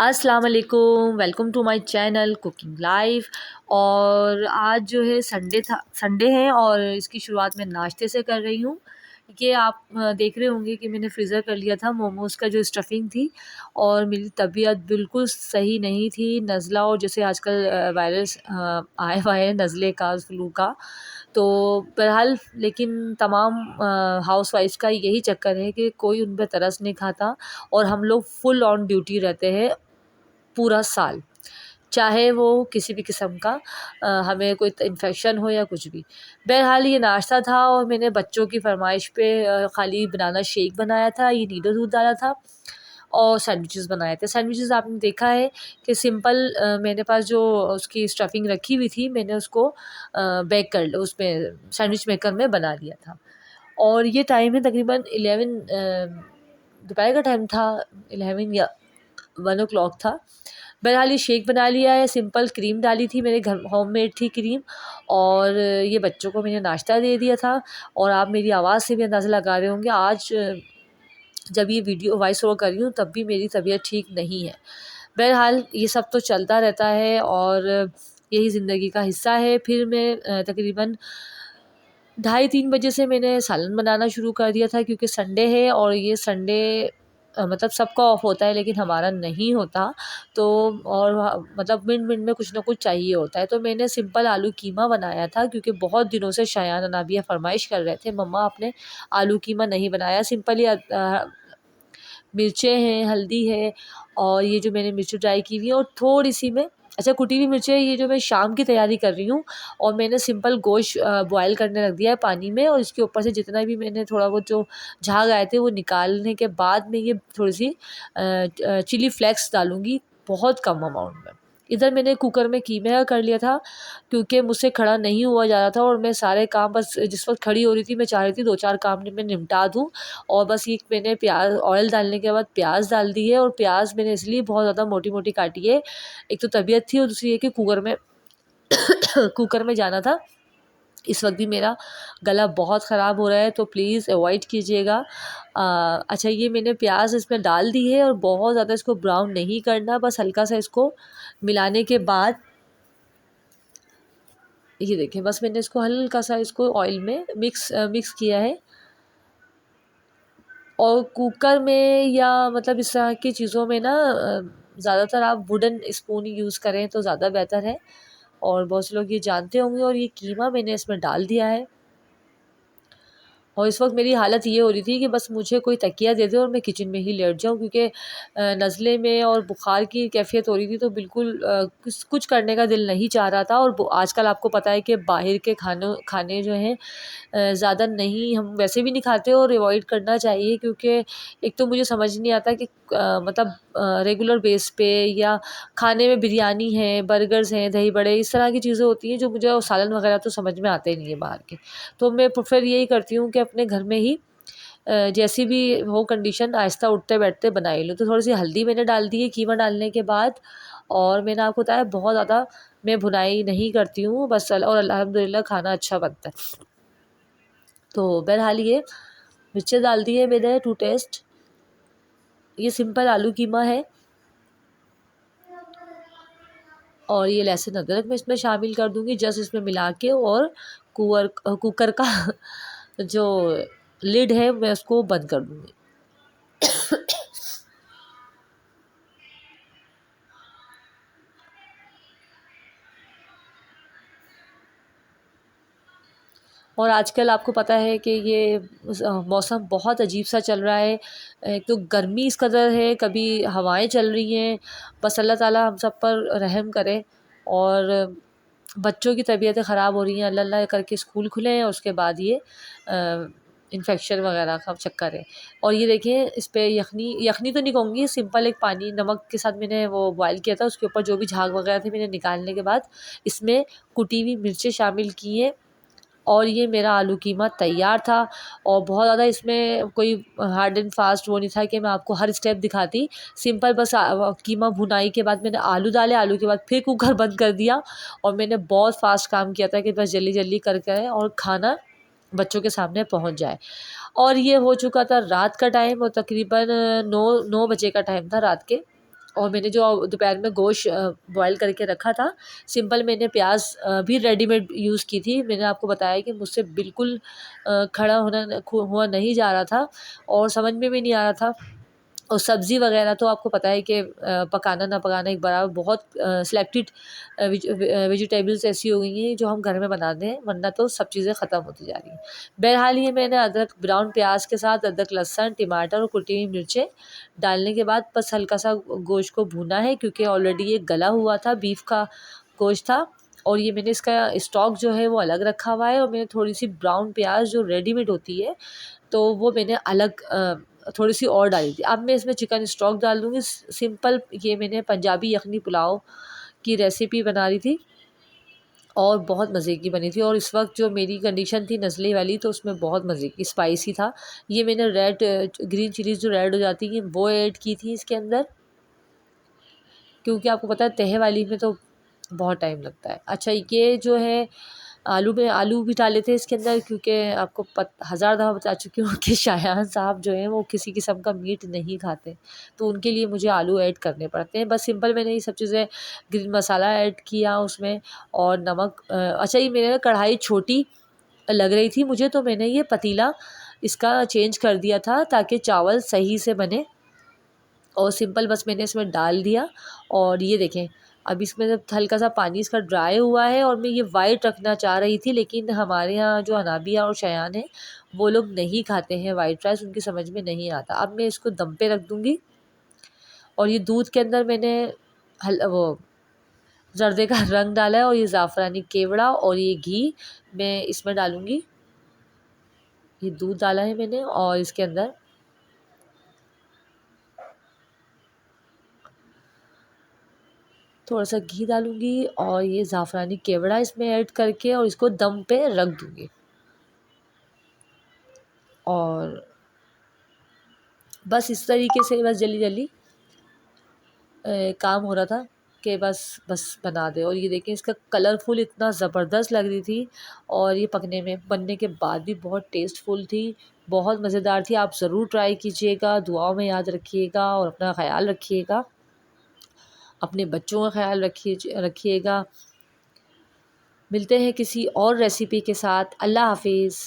अस्सलाम वालेकुम, welcome to my channel cooking life. और आज जो है संडे है और इसकी शुरुआत मैं नाश्ते से कर रही हूँ। ये आप देख रहे होंगे कि मैंने फ्रीज़र कर लिया था मोमोज़ का जो स्टफ़िंग थी। और मेरी तबीयत बिल्कुल सही नहीं थी, नज़ला और जैसे आजकल वायरस आया हुआ है नज़ले का, फ्लू का। तो बहरहाल लेकिन तमाम हाउसवाइफ़्स का यही चक्कर है कि कोई उन पे तरस नहीं खाता और हम लोग फुल ऑन ड्यूटी रहते हैं पूरा साल, चाहे वो किसी भी किस्म का हमें कोई इन्फेक्शन हो या कुछ भी। बहरहाल ये नाश्ता था और मैंने बच्चों की फ़रमाइश पे खाली बनाना शेक बनाया था, ये नींबू दूध डाला था और सैंडविचेस बनाए थे। सैंडविचेस आपने देखा है कि सिंपल मेरे पास जो उसकी स्टफिंग रखी हुई थी, मैंने उसको बेक कर उसमें सैंडविच मेकर में बना लिया था। और ये टाइम है तकरीबन 11 दोपहर का टाइम था, 11 या 1 ओ क्लॉक था। बहरहाल ये शेक बना लिया है, सिंपल क्रीम डाली थी, मेरे घर होममेड थी क्रीम। और ये बच्चों को मैंने नाश्ता दे दिया था। और आप मेरी आवाज़ से भी अंदाज़ा लगा रहे होंगे आज जब ये वीडियो वॉइस ओवर कर रही हूँ तब भी मेरी तबीयत ठीक नहीं है। बहरहाल ये सब तो चलता रहता है और यही ज़िंदगी का हिस्सा है। फिर मैं तकरीबन 2:30-3 बजे से मैंने सालन बनाना शुरू कर दिया था, क्योंकि संडे है और ये संडे मतलब सबका ऑफ होता है लेकिन हमारा नहीं होता। तो और मतलब मिनट-मिनट में कुछ ना कुछ चाहिए होता है। तो मैंने सिंपल आलू कीमा बनाया था, क्योंकि बहुत दिनों से शायान अनाबिया फ़रमाइश कर रहे थे, मम्मा आपने आलू कीमा नहीं बनाया। सिंपल ही मिर्चें हैं, हल्दी है और ये जो मैंने मिर्ची ड्राई की हुई है और थोड़ी-सी मैं अच्छा कुटी हुई मिर्चें, ये जो मैं शाम की तैयारी कर रही हूँ। और मैंने सिंपल गोश्त बॉयल करने रख दिया है पानी में और इसके ऊपर से जितना भी मैंने थोड़ा बहुत जो झाग आए थे वो निकालने के बाद मैं ये थोड़ी-सी चिली फ्लेक्स डालूँगी, बहुत कम अमाउंट में। इधर मैंने कुकर में कीमे का कर लिया था, क्योंकि मुझसे खड़ा नहीं हुआ जा रहा था और मैं सारे काम बस जिस वक़्त खड़ी हो रही थी मैं चाह रही थी 2-4 काम मैं निपटा दूँ। और बस ये मैंने प्याज़ ऑयल डालने के बाद प्याज़ डाल दी है और प्याज़ मैंने इसलिए बहुत ज़्यादा मोटी-मोटी काटी है। एक तो तबीयत थी और दूसरी ये कि कुकर में कुकर में जाना था। इस वक़्त भी मेरा गला बहुत ख़राब हो रहा है, तो प्लीज़ अवॉइड कीजिएगा। अच्छा ये मैंने प्याज़ इसमें डाल दी है और बहुत ज़्यादा इसको ब्राउन नहीं करना, बस हल्का-सा इसको मिलाने के बाद ये देखिए बस मैंने इसको हल्का-सा इसको ऑयल में मिक्स किया है। और कुकर में या मतलब इस तरह की चीज़ों में ना ज़्यादातर आप वुडन स्पून यूज़ करें तो ज़्यादा बेहतर है। और बहुत से लोग ये जानते होंगे। और ये कीमा मैंने इसमें डाल दिया है और इस वक़्त मेरी हालत ये हो रही थी कि बस मुझे कोई तकिया दे दे और मैं किचन में ही लेट जाऊँ, क्योंकि नज़ले में और बुखार की कैफ़ियत हो रही थी, तो बिल्कुल कुछ करने का दिल नहीं चाह रहा था। और आजकल आपको पता है कि बाहर के खाने जो हैं ज़्यादा नहीं, हम वैसे भी नहीं खाते और अवॉइड करना चाहिए, क्योंकि एक तो मुझे समझ नहीं आता कि मतलब रेगुलर बेस पे या खाने में बिरयानी है, बर्गर्स हैं, दही बड़े, इस तरह की चीज़ें होती हैं जो मुझे, और सालन वगैरह तो समझ में आते ही नहीं है बाहर के। तो मैं प्रेफ़र यही करती हूँ कि अपने घर में ही जैसी भी हो कंडीशन आहिस्ता उठते-बैठते बनाई लूँ। तो थोड़ी-सी हल्दी मैंने डाल दी है कीमा डालने के बाद। और मैंने आपको बताया बहुत ज़्यादा मैं भुनाई नहीं करती हूँ, बस और अल्हम्दुलिल्लाह खाना अच्छा बनता है। तो बहरहाल ये मिर्चें डाल दी है मैंने टू टेस्ट। ये सिंपल आलू कीमा है और ये लहसुन अदरक मैं इसमें शामिल कर दूँगी जस्ट इसमें मिला के। और कुकर का जो लिड है मैं उसको बंद कर दूँगी। और आजकल आपको पता है कि ये मौसम बहुत अजीब-सा चल रहा है। एक तो गर्मी इस कदर है, कभी हवाएँ चल रही हैं। बस अल्लाह ताला हम सब पर रहम करे। और बच्चों की तबीयतें ख़राब हो रही हैं, अल्लाह अल्लाह करके स्कूल खुले हैं और उसके बाद ये इन्फेक्शन वगैरह का चक्कर है। और ये देखिए इस पे यखनी यखनी तो नहीं कहूँगी, सिंपल एक पानी नमक के साथ मैंने वो बॉयल किया था, उसके ऊपर जो भी झाग वगैरह थे मैंने निकालने के बाद इसमें कुटी हुई मिर्चें शामिल की हैं। और ये मेरा आलू कीमा तैयार था। और बहुत ज़्यादा इसमें कोई हार्ड एंड फास्ट वो नहीं था कि मैं आपको हर स्टेप दिखाती। सिंपल बस कीमा भुनाई के बाद मैंने आलू डाले, आलू के बाद फिर कुकर बंद कर दिया और मैंने बहुत फास्ट काम किया था कि बस जल्दी-जल्दी करके और खाना बच्चों के सामने पहुँच जाए। और ये हो चुका था रात का टाइम और तकरीबन 9 बजे का टाइम था रात के। और मैंने जो दोपहर में गोश्त बॉयल करके रखा था, सिंपल मैंने प्याज भी रेडीमेड यूज़ की थी। मैंने आपको बताया कि मुझसे बिल्कुल खड़ा हुआ नहीं जा रहा था और समझ में भी नहीं आ रहा था। और सब्ज़ी वग़ैरह तो आपको पता है कि पकाना ना पकाना एक बराबर, बहुत सिलेक्टेड वेजिटेबल्स ऐसी हो गई हैं जो हम घर में बनाते हैं, वरना तो सब चीज़ें ख़त्म होती जा रही हैं। बहरहाल ये मैंने अदरक, ब्राउन प्याज के साथ अदरक, लहसुन, टमाटर और कुटी हुई मिर्चें डालने के बाद बस हल्का सा गोश्त को भूना है, क्योंकि ऑलरेडी ये गला हुआ था, बीफ का गोश्त था। और ये मैंने इसका स्टॉक जो है वो अलग रखा हुआ है, और मैंने थोड़ी सी ब्राउन प्याज जो रेडीमेड होती है तो वो मैंने अलग थोड़ी सी और डाली थी। अब मैं इसमें चिकन स्टॉक डाल दूँगी सिंपल। ये मैंने पंजाबी यखनी पुलाव की रेसिपी बना रही थी और बहुत मज़े की बनी थी। और इस वक्त जो मेरी कंडीशन थी नज़ले वाली, तो उसमें बहुत मज़े की स्पाइसी था। ये मैंने ग्रीन चिलीज़ जो रेड हो जाती हैं वो ऐड की थी इसके अंदर, क्योंकि आपको पता है तहे वाली में तो बहुत टाइम लगता है। अच्छा, ये जो है आलू भी डाले थे इसके अंदर, क्योंकि आपको हज़ार दफ़ा बता चुकी हूँ कि शायान साहब जो हैं वो किसी किस्म का मीट नहीं खाते, तो उनके लिए मुझे आलू ऐड करने पड़ते हैं। बस सिंपल मैंने ये सब चीज़ें, ग्रीन मसाला ऐड किया उसमें, और नमक। अच्छा, ये मेरे कढ़ाई छोटी लग रही थी मुझे, तो मैंने ये पतीला इसका चेंज कर दिया था ताकि चावल सही से बने। और सिंपल बस मैंने इसमें डाल दिया। और ये देखें, अब इसमें जब हल्का सा पानी इसका ड्राई हुआ है, और मैं ये वाइट रखना चाह रही थी, लेकिन हमारे यहाँ जो अनाबिया और शयान है वो लोग नहीं खाते हैं वाइट राइस, उनकी समझ में नहीं आता। अब मैं इसको दम पे रख दूँगी। और ये दूध के अंदर मैंने वो जर्दे का रंग डाला है, और ये ज़ाफ़रानी केवड़ा और ये घी मैं इसमें डालूँगी। ये दूध डाला है मैंने, और इसके अंदर थोड़ा सा घी डालूँगी, और ये ज़ाफ़रानी केवड़ा इसमें ऐड करके और इसको दम पे रख दूँगी। और बस इस तरीके से बस जल्दी जल्दी काम हो रहा था कि बस बना दे। और ये देखें, इसका कलरफुल इतना ज़बरदस्त लग रही थी, और ये बनने के बाद भी बहुत टेस्टफुल थी, बहुत मज़ेदार थी। आप ज़रूर ट्राई कीजिएगा, दुआओं में याद रखिएगा और अपना ख़याल रखिएगा, अपने बच्चों का ख़याल रखिएगा। मिलते हैं किसी और रेसिपी के साथ। अल्लाह हाफ़िज़।